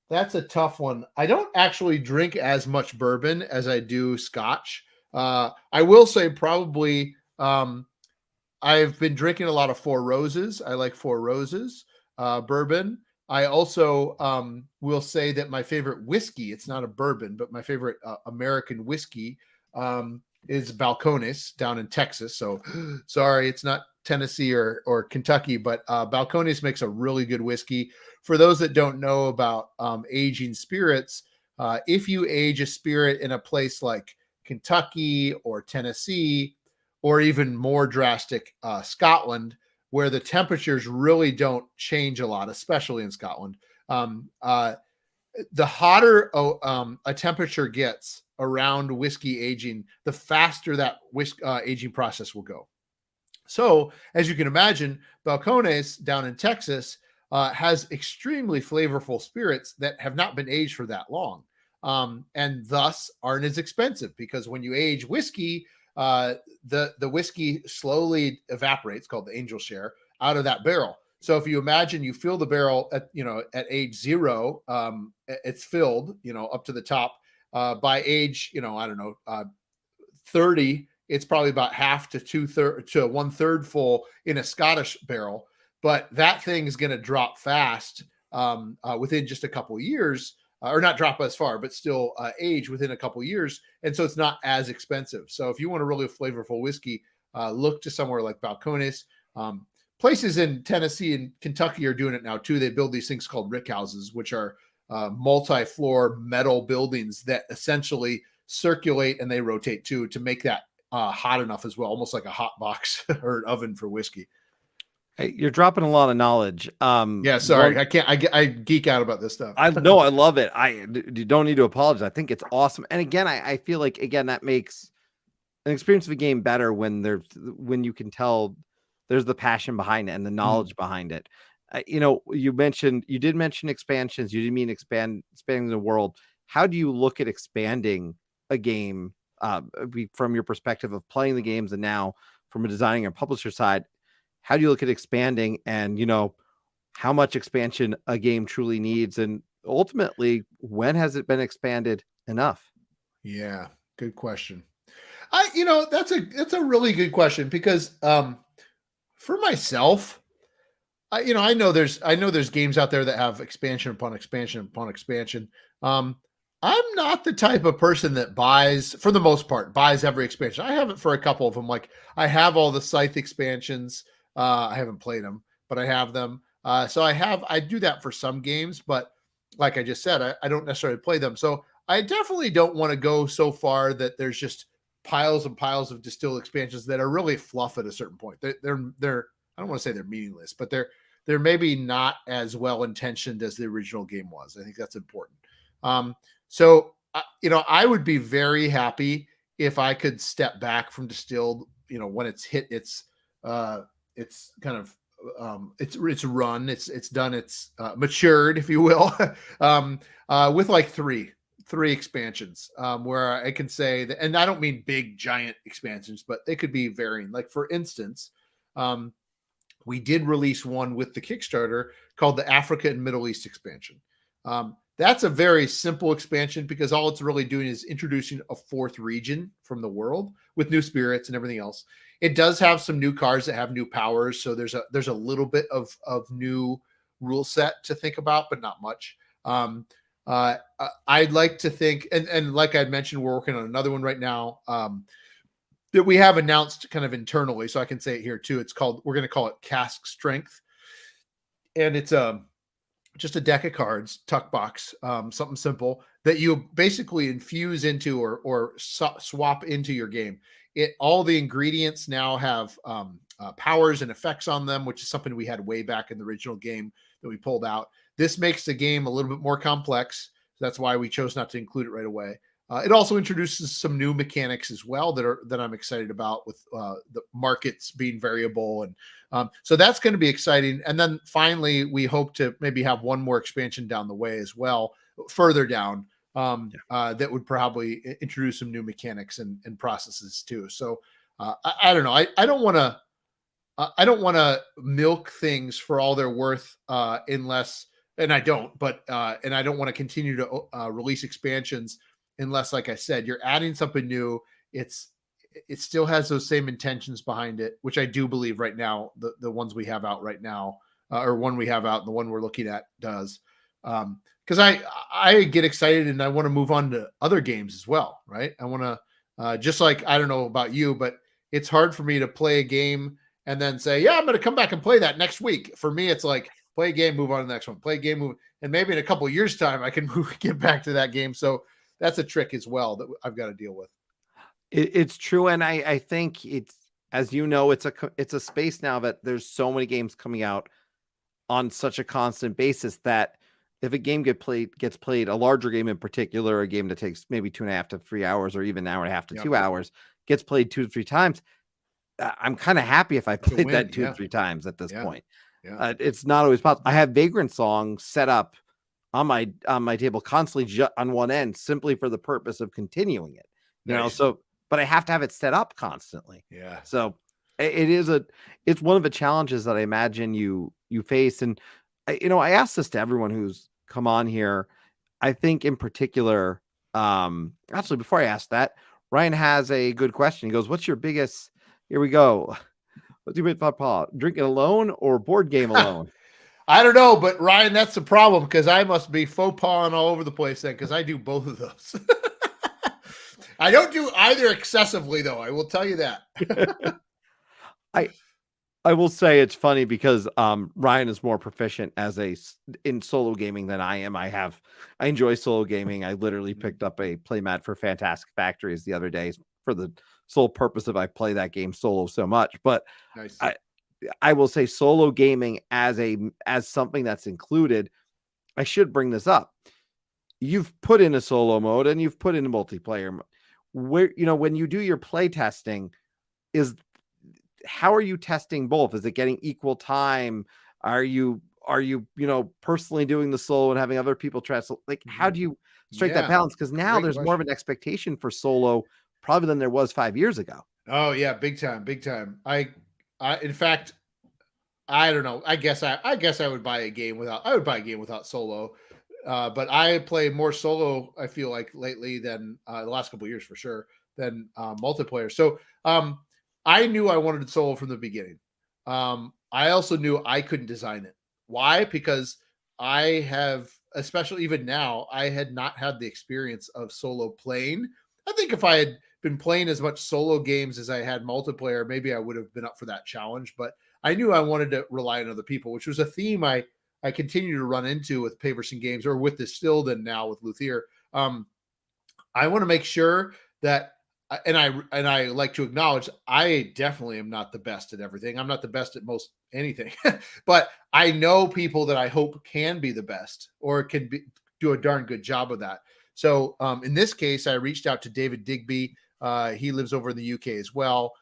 [SPEAKER 2] That's a tough one. I don't actually drink as much bourbon as I do Scotch. I will say probably I've been drinking a lot of Four Roses. I like Four Roses bourbon. I also will say that my favorite whiskey, it's not a bourbon, but my favorite American whiskey is Balcones down in Texas. So sorry, it's not Tennessee or Kentucky, but Balcones makes a really good whiskey. For those that don't know about aging spirits, if you age a spirit in a place like Kentucky or Tennessee, or even more drastic, Scotland, where the temperatures really don't change a lot, especially in Scotland. Um, uh, the hotter a temperature gets around whiskey aging, the faster that aging process will go. So, as you can imagine, Balcones down in Texas has extremely flavorful spirits that have not been aged for that long, and thus aren't as expensive because when you age whiskey, the whiskey slowly evaporates, called the angel share, out of that barrel. So if you imagine you fill the barrel at at age 0, it's filled up to the top. By age I don't know 30, it's probably about half to 2/3 to 1/3 full in a Scottish barrel. But that thing is going to drop fast within just a couple of years, or not drop as far, but still age within a couple of years. And so it's not as expensive. So if you want a really flavorful whiskey, look to somewhere like Balcones. Places in Tennessee and Kentucky are doing it now too. They build these things called rick houses, which are multi-floor metal buildings that essentially circulate and they rotate too to make that hot enough as well, almost like a hot box or an oven for whiskey.
[SPEAKER 1] Hey, you're dropping a lot of knowledge.
[SPEAKER 2] Yeah, sorry, I can't. I geek out about this stuff.
[SPEAKER 1] I know, I love it. You don't need to apologize. I think it's awesome. And again, I feel like that makes an experience of a game better when you can tell there's the passion behind it and the knowledge behind it. You did mention expansions. You didn't mean expanding the world. How do you look at expanding a game from your perspective of playing the games, and now from a designing and publisher side? How do you look at expanding, and how much expansion a game truly needs, and ultimately, when has it been expanded enough?
[SPEAKER 2] Yeah, good question. That's a really good question because for myself, I know there's games out there that have expansion upon expansion upon expansion. I'm not the type of person that buys, for the most part, buys every expansion. I have it for a couple of them. Like I have all the Scythe expansions. I haven't played them, but I have them. So I do that for some games, but like I just said, I don't necessarily play them. So I definitely don't want to go so far that there's just piles and piles of distilled expansions that are really fluff at a certain point. They're I don't want to say they're meaningless, but they're maybe not as well intentioned as the original game was. I think that's important. So I would be very happy if I could step back from Distilled, when it's hit its kind of it's run, it's done, it's matured, if you will, with like three expansions, where I can say that, and I don't mean big giant expansions, but they could be varying. Like for instance, we did release one with the Kickstarter called the Africa and Middle East expansion. That's a very simple expansion because all it's really doing is introducing a 4th region from the world with new spirits and everything else. It does have some new cards that have new powers, so there's a little bit of new rule set to think about, but not much. I'd like to think, and like I mentioned, we're working on another one right now that we have announced kind of internally, so I can say it here too. We're going to call it Cask Strength, and it's just a deck of cards, tuck box, something simple that you basically infuse into or swap into your game. All the ingredients now have powers and effects on them, which is something we had way back in the original game that we pulled out. This makes the game a little bit more complex. That's why we chose not to include it right away. It also introduces some new mechanics as well that I'm excited about, with the markets being variable, and so that's going to be exciting. And then finally, we hope to maybe have one more expansion down the way as well, further down, that would probably introduce some new mechanics and processes too. So I don't know. I don't want to milk things for all they're worth, unless and I don't, but and I don't want to continue to release expansions unless, like I said, you're adding something new. It still has those same intentions behind it, which I do believe right now, the ones we have out right now, or one we have out and the one we're looking at does. Because I get excited and I want to move on to other games as well, right? I want to just like, I don't know about you, but it's hard for me to play a game and then say, yeah, I'm going to come back and play that next week. For me, it's like play a game, move on to the next one, play a game, move, and maybe in a couple of years' time, I can get back to that game. So that's a trick as well that I've got to deal with.
[SPEAKER 1] It's true, and I think it's, as you know, it's a space now that there's so many games coming out on such a constant basis that if a game gets played, a larger game in particular, a game that takes maybe 2.5 to 3 hours, or even an hour and a half to 2 hours, gets played 2 to 3 times. I'm kind of happy if I played that 2 to 3 times at this point. It's not always possible. I have Vagrant Song set up on my table constantly on one end, simply for the purpose of continuing it. You know, so, but I have to have it set up constantly.
[SPEAKER 2] Yeah.
[SPEAKER 1] So it's one of the challenges that I imagine you face. And I ask this to everyone who's come on here. I think in particular, actually, before I ask that, Ryan has a good question. He goes, "What's your biggest?" Here we go. What's your biggest Paul? Drinking alone or board game alone?
[SPEAKER 2] I don't know, but Ryan, that's the problem, because I must be faux pas all over the place then, because I do both of those. I don't do either excessively, though. I will tell you that.
[SPEAKER 1] I will say it's funny because Ryan is more proficient in solo gaming than I am. I enjoy solo gaming. I literally picked up a playmat for Fantastic Factories the other day for the sole purpose of I play that game solo so much. But
[SPEAKER 2] nice.
[SPEAKER 1] I will say solo gaming as something that's included. I should bring this up. You've put in a solo mode and you've put in a multiplayer mode. Where, when you do your play testing, how are you testing both? Is it getting equal time? Are you personally doing the solo and having other people try? Like, how do you strike that balance? Because now there's more of an expectation for solo probably than there was 5 years ago.
[SPEAKER 2] Oh yeah, big time. I in fact, I don't know. I guess I would buy a game without solo. But I play more solo, I feel like, lately than the last couple of years for sure, than multiplayer. So I knew I wanted solo from the beginning. I also knew I couldn't design it. Why? Because I have, especially even now, I had not had the experience of solo playing. I think if I had been playing as much solo games as I had multiplayer, maybe I would have been up for that challenge. But I knew I wanted to rely on other people, which was a theme I continue to run into with Paverson Games, or with Distilled, and now with Luthier. I want to make sure that, and I like to acknowledge, I definitely am not the best at everything. I'm not the best at most anything, but I know people that I hope can be the best, or can do a darn good job of that. So in this case, I reached out to David Digby. He lives over in the UK as well.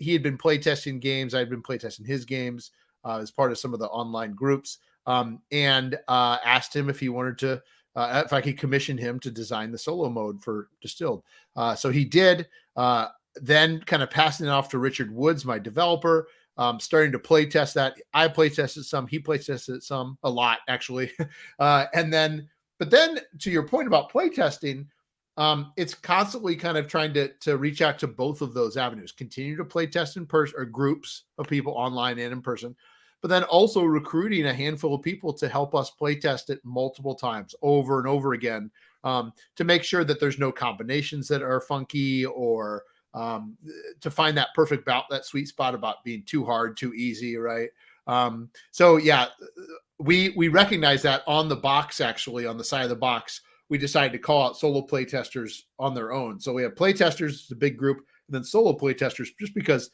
[SPEAKER 2] He had been playtesting games. I'd been playtesting his games as part of some of the online groups, and asked him if he wanted to, if I could commission him to design the solo mode for Distilled. So he did. Then kind of passing it off to Richard Woods, my developer, starting to play test that. I play tested some. He play tested some, a lot actually. But then to your point about play testing, it's constantly kind of trying to reach out to both of those avenues, continue to play test in person, or groups of people online and in person, but then also recruiting a handful of people to help us play test it multiple times over and over again, to make sure that there's no combinations that are funky, or to find that perfect that sweet spot about being too hard, too easy. Right. So yeah, we recognize that on the box, actually on the side of the box, we decided to call out solo playtesters on their own. So we have playtesters, the big group, and then solo playtesters, just because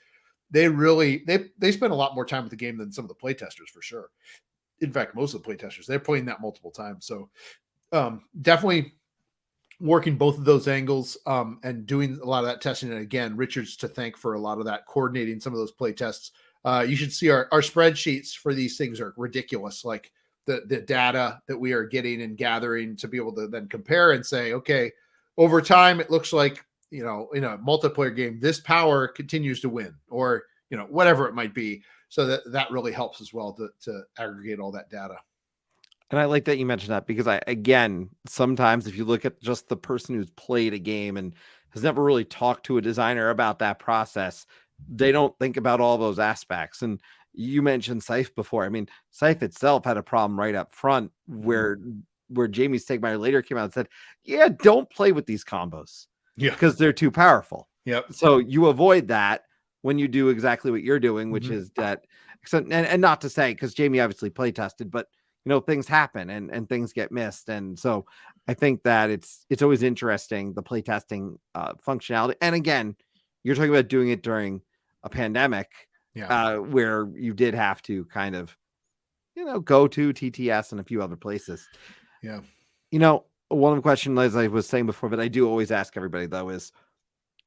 [SPEAKER 2] they spend a lot more time with the game than some of the playtesters, for sure. In fact, most of the playtesters, they're playing that multiple times. So definitely working both of those angles, and doing a lot of that testing. And again, Richard's to thank for a lot of that, coordinating some of those play tests. You should see our spreadsheets for these things are ridiculous. Like the data that we are getting and gathering to be able to then compare and say, okay, over time, it looks like, in a multiplayer game, this power continues to win, or, whatever it might be. So that really helps as well to aggregate all that data.
[SPEAKER 1] And I like that you mentioned that because again, sometimes if you look at just the person who's played a game and has never really talked to a designer about that process, they don't think about all those aspects. And you mentioned Scythe before. I mean, Scythe itself had a problem right up front where Jamie Stegmaier later came out and said, yeah, don't play with these combos
[SPEAKER 2] Yeah.
[SPEAKER 1] because they're too powerful.
[SPEAKER 2] Yep.
[SPEAKER 1] So you avoid that when you do exactly what you're doing, which is that, and not to say, because Jamie obviously play tested, but things happen and things get missed. And so I think that it's always interesting, the play testing functionality. And again, you're talking about doing it during a pandemic where you did have to kind of, go to TTS and a few other places.
[SPEAKER 2] Yeah.
[SPEAKER 1] One of the questions, as I was saying before, but I do always ask everybody though, is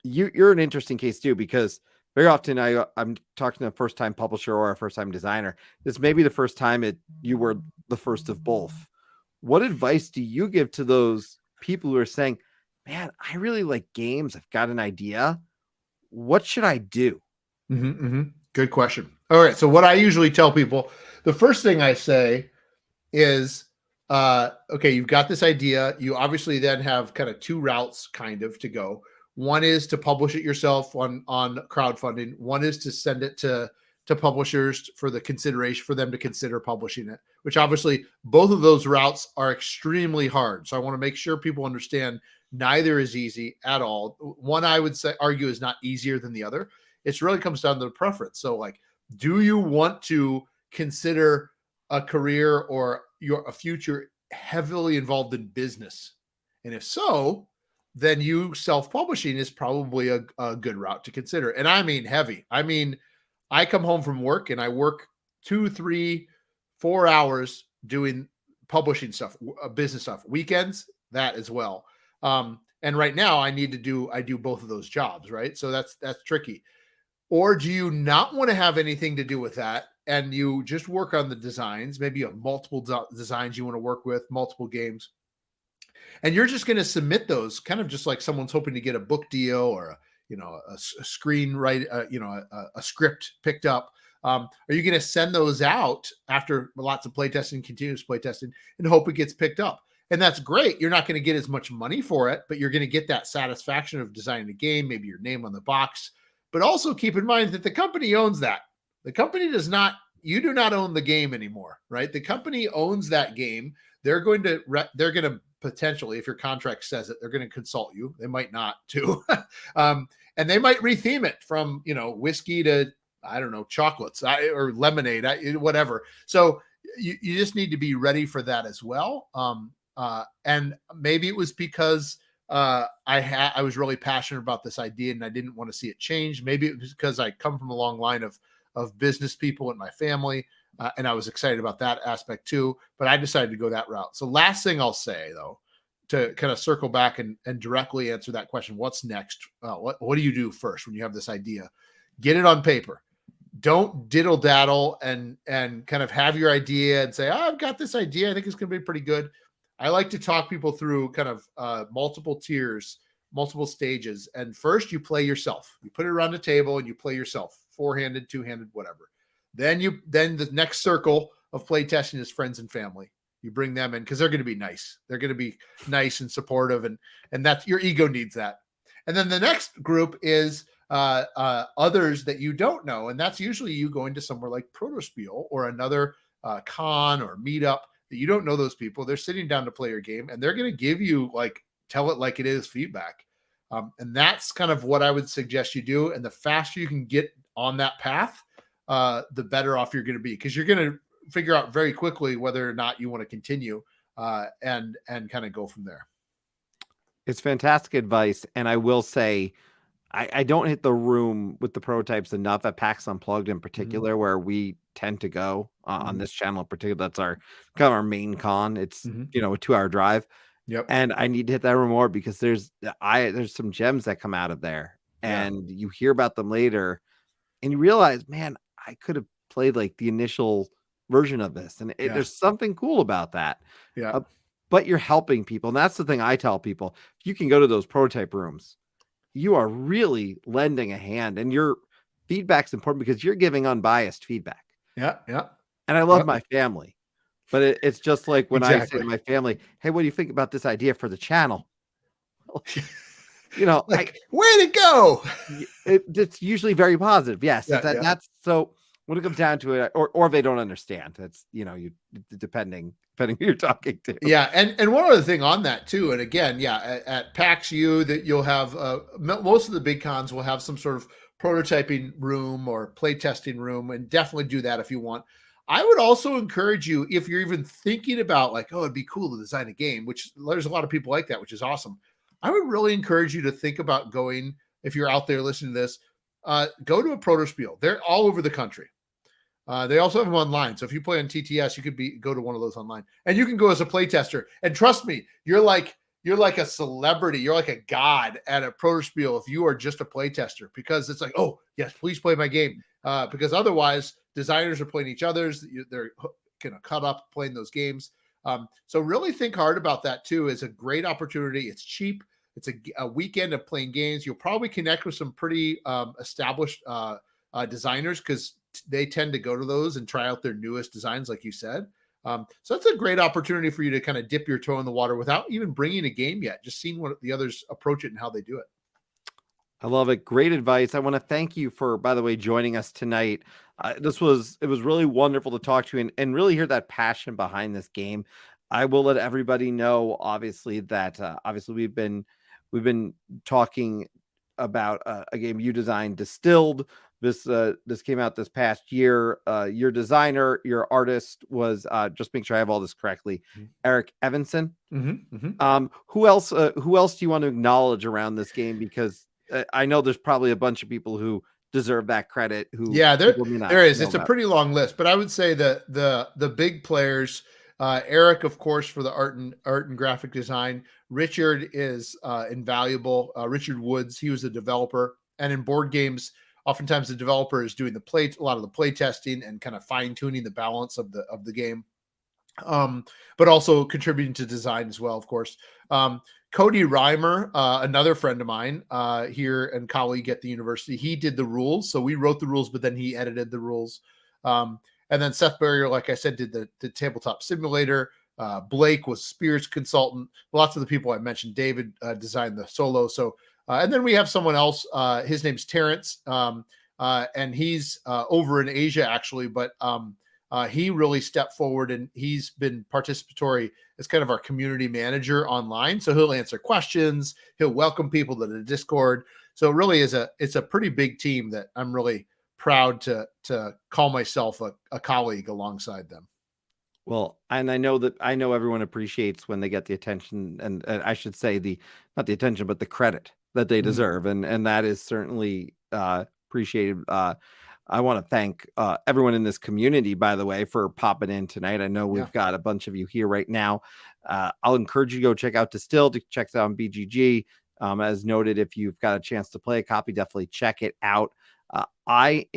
[SPEAKER 1] you're an interesting case too, because very often I'm talking to a first-time publisher or a first-time designer. This may be the first time you were the first of both. What advice do you give to those people who are saying, man, I really like games, I've got an idea, what should I do?
[SPEAKER 2] Good question. All right, so what I usually tell people, the first thing I say is, okay, you've got this idea. You obviously then have kind of two routes kind of to go. One is to publish it yourself on crowdfunding. One is to send it to publishers for the consideration for them to consider publishing it, which obviously both of those routes are extremely hard. So I want to make sure people understand neither is easy at all. One I would argue is not easier than the other. It really comes down to the preference. So like, do you want to consider a career or a future heavily involved in business? And if so, then you self-publishing is probably a good route to consider. And I mean heavy. I mean, I come home from work and I work 2, 3, 4 hours doing publishing stuff, business stuff, weekends, that as well. And right now I do both of those jobs, right? So that's tricky. Or do you not want to have anything to do with that and you just work on the designs? Maybe you have multiple designs you want to work with, multiple games, and you're just going to submit those kind of just like someone's hoping to get a book deal or a screenwrite, a script picked up. Are you going to send those out after lots of playtesting, continuous playtesting, and hope it gets picked up? And that's great. You're not going to get as much money for it, but you're going to get that satisfaction of designing a game, maybe your name on the box. But also keep in mind that the company owns that. The company does not, you do not own the game anymore, right? The company owns that game. They're going to potentially, if your contract says it, they're going to consult you. They might not too. And they might retheme it from, whiskey to, I don't know, chocolates or lemonade, whatever. So you just need to be ready for that as well. And maybe it was because I was really passionate about this idea and I didn't want to see it change. Maybe it was because I come from a long line of business people in my family. And I was excited about that aspect too, but I decided to go that route. So last thing I'll say though, to kind of circle back and directly answer that question, what's next? What do you do first when you have this idea? Get it on paper. Don't diddle daddle and kind of have your idea and say, oh, I've got this idea. I think it's going to be pretty good. I like to talk people through kind of multiple tiers, multiple stages. And first you play yourself. You put it around the table and you play yourself, 4-handed, 2-handed, whatever. Then the next circle of play testing is friends and family. You bring them in because they're going to be nice. They're going to be nice and supportive, and that's your ego needs that. And then the next group is others that you don't know, and that's usually you going to somewhere like Protospiel or another con or meetup that you don't know those people. They're sitting down to play your game, and they're going to give you tell it like it is feedback. And that's kind of what I would suggest you do. And the faster you can get on that path, the better off you're going to be, because you're going to figure out very quickly whether or not you want to continue and kind of go from there.
[SPEAKER 1] It's fantastic advice. And I will say, I don't hit the room with the prototypes enough at PAX Unplugged in particular, where we tend to go on this channel in particular. That's our kind of our main con. It's, a 2-hour drive.
[SPEAKER 2] Yep.
[SPEAKER 1] And I need to hit that room more because there's some gems that come out of there and you hear about them later and you realize, man, I could have played like the initial version of this. And there's something cool about that.
[SPEAKER 2] Yeah.
[SPEAKER 1] But you're helping people. And that's the thing I tell people. If you can go to those prototype rooms, you are really lending a hand, and your feedback's important because you're giving unbiased feedback.
[SPEAKER 2] Yeah. Yeah.
[SPEAKER 1] And I love my family. But it's just like when I say to
[SPEAKER 2] Exactly.
[SPEAKER 1] my family, "Hey, what do you think about this idea for the channel?" You know,
[SPEAKER 2] Like, way to go.
[SPEAKER 1] it's usually very positive. Yes,
[SPEAKER 2] Yeah, yeah.
[SPEAKER 1] that's so when it comes down to it, or they don't understand. That's you depending who you're talking to.
[SPEAKER 2] Yeah, and one other thing on that too, and again, yeah, at PAX U that you'll have most of the big cons will have some sort of prototyping room or playtesting room, and definitely do that if you want. I would also encourage you, if you're even thinking about like, oh, it'd be cool to design a game, which there's a lot of people like that, which is awesome. I would really encourage you to think about going, if you're out there listening to this, go to a protospiel. They're all over the country. They also have them online. So if you play on TTS, you could go to one of those online, and you can go as a playtester. And trust me, you're like a celebrity. You're like a god at a protospiel if you are just a playtester, because it's like, oh yes, please play my game. Because otherwise, designers are playing each other's. They're gonna cut up playing those games. So really think hard about that too. It's a great opportunity. It's cheap. It's a weekend of playing games. You'll probably connect with some pretty established designers, because they tend to go to those and try out their newest designs, like you said. So that's a great opportunity for you to kind of dip your toe in the water without even bringing a game yet, just seeing what the others approach it and how they do it.
[SPEAKER 1] I love it. Great advice. I want to thank you for, by the way, joining us tonight. It was really wonderful to talk to you and really hear that passion behind this game. I will let everybody know, obviously, that obviously we've been talking about a game you designed, Distilled. This came out this past year. Your designer, your artist was just make sure I have all this correctly, Eric Evanson.
[SPEAKER 2] Mm-hmm, mm-hmm.
[SPEAKER 1] Who else do you want to acknowledge around this game? Because I know there's probably a bunch of people who deserve that credit.
[SPEAKER 2] Yeah, there is. It's a pretty long list, but I would say that the big players, Eric, of course, for the art and graphic design. Richard is invaluable. Richard Woods, he was a developer, and in board games, oftentimes the developer is doing a lot of the play testing and kind of fine tuning the balance of the game. But also contributing to design as well, of course. Cody Reimer, another friend of mine here and colleague at the university, he did the rules. So we wrote the rules, but then he edited the rules. And then Seth Barrier, like I said, did the tabletop simulator. Blake was Spears consultant. Lots of the people I mentioned. David designed the solo. So, and then we have someone else. His name's Terrence, and he's over in Asia actually, but he really stepped forward, and he's been participatory as kind of our community manager online. So he'll answer questions, he'll welcome people to the Discord. So it really it's a pretty big team that I'm really proud to call myself a colleague alongside them.
[SPEAKER 1] Well, and I know everyone appreciates when they get the attention, and I should say not the attention, but the credit that they deserve, and that is certainly appreciated. I want to thank everyone in this community, by the way, for popping in tonight. I know we've got a bunch of you here right now. I'll encourage you to go check out Distilled, check it out on BGG. As noted, if you've got a chance to play a copy, definitely check it out. Nick,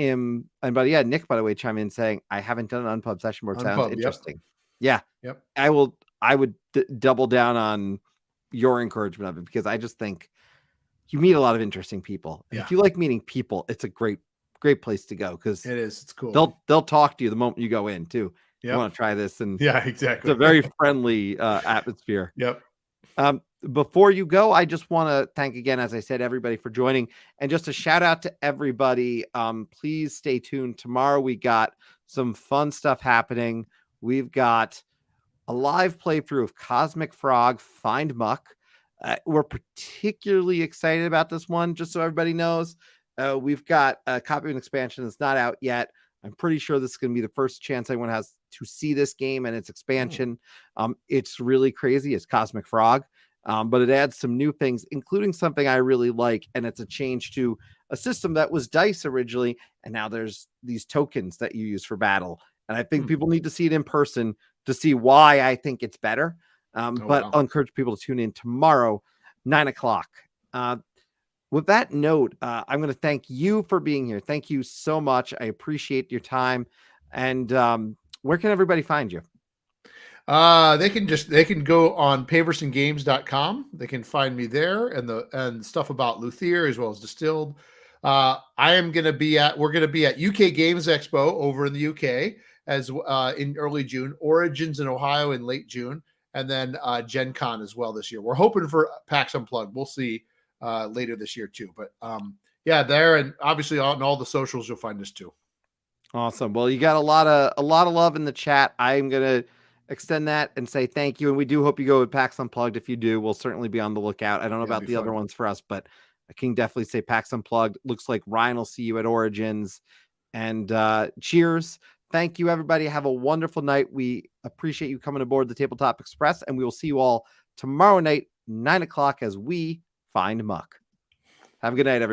[SPEAKER 1] by the way, chime in saying, I haven't done an Unpub session board. Sounds interesting.
[SPEAKER 2] Yep.
[SPEAKER 1] Yeah. I would double down on your encouragement of it, because I just think you meet a lot of interesting people. And if you like meeting people, it's a great place to go, because
[SPEAKER 2] it is. It's cool.
[SPEAKER 1] They'll talk to you the moment you go in too. You want to try this, and
[SPEAKER 2] exactly.
[SPEAKER 1] It's a very friendly atmosphere.
[SPEAKER 2] Yep.
[SPEAKER 1] Before you go, I just want to thank again, as I said, everybody for joining, and just a shout out to everybody. Please stay tuned. Tomorrow we got some fun stuff happening. We've got a live playthrough of Cosmic Frog Find Muck. We're particularly excited about this one, just so everybody knows. We've got a copy of an expansion that's not out yet. I'm pretty sure this is going to be the first chance anyone has to see this game and its expansion. It's really crazy. It's Cosmic Frog, but it adds some new things, including something I really like, and it's a change to a system that was dice originally, and now there's these tokens that you use for battle. And I think people need to see it in person to see why I think it's better. I'll encourage people to tune in tomorrow, 9:00. With that note, I'm going to thank you for being here. Thank you so much. I appreciate your time. And where can everybody find you?
[SPEAKER 2] They can go on paversongames.com. They can find me there, and stuff about Luthier as well as Distilled. We're going to be at UK Games Expo over in the UK. as in early June, Origins in Ohio in late June, and then Gen Con as well this year. We're hoping for PAX Unplugged. We'll see later this year too. But yeah, there, and obviously on all the socials you'll find us too.
[SPEAKER 1] Awesome. Well, you got a lot of love in the chat. I'm gonna extend that and say thank you. And we do hope you go with PAX Unplugged. If you do, we'll certainly be on the lookout. I don't know about the other ones for us, but I can definitely say PAX Unplugged. Looks like Ryan will see you at Origins. And cheers. Thank you, everybody. Have a wonderful night. We appreciate you coming aboard the Tabletop Express, and we will see you all tomorrow night, 9 o'clock, as we find Muck. Have a good night, everybody.